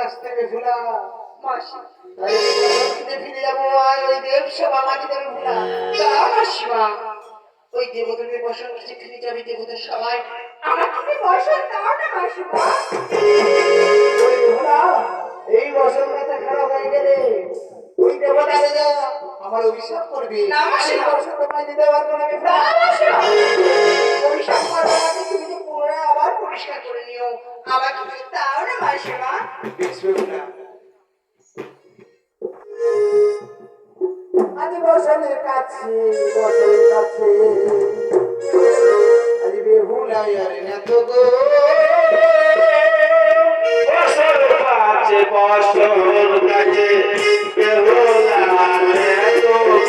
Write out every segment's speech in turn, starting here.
আসতে বেহুলা মাসি ফিরে যাবো আর ওই দেব সভা মাটি দেবে ভুলা তা মাসিমা ওই দেবতাদের বসন যেখানে যাবে দেবতার সবাই আমাকে বসন দাও না মাসিমা। ওই বেহুলা এই বসন কথা খারাপ হয়ে গেলে ওই দেবতা আমার অভিশাপ করবে না মাসিমা। এই বসন তোমায় দিতে পারবো না না মাসিমা। অভিশাপ করবো না তুমি তো পুনরায় আবার পরিষ্কার করে নিও আমাকে কি দাও না মাসিমা। বেশ বেহুলা আজ বসনের কাছে আজ বেহুলা আর না তো গো বসর কাছে বসর কাছে বেহুলা রে তো গো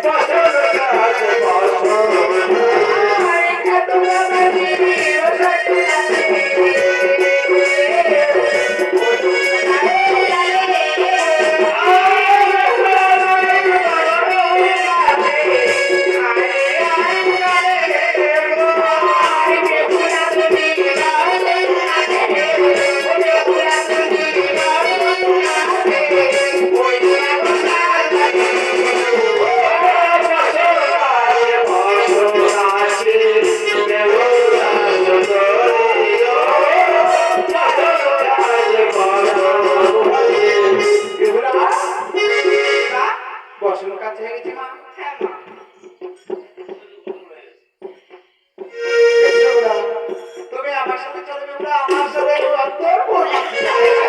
বসর কাছে বসর আরে খাতুনা বাড়ি বসন বসন কাছে হয়ে গেছে মা হ্যাঁ মা। বেশ বেহুলা, তুমি আমার সাথে চলে বেহুলা আমার সাথে অন্তর করবে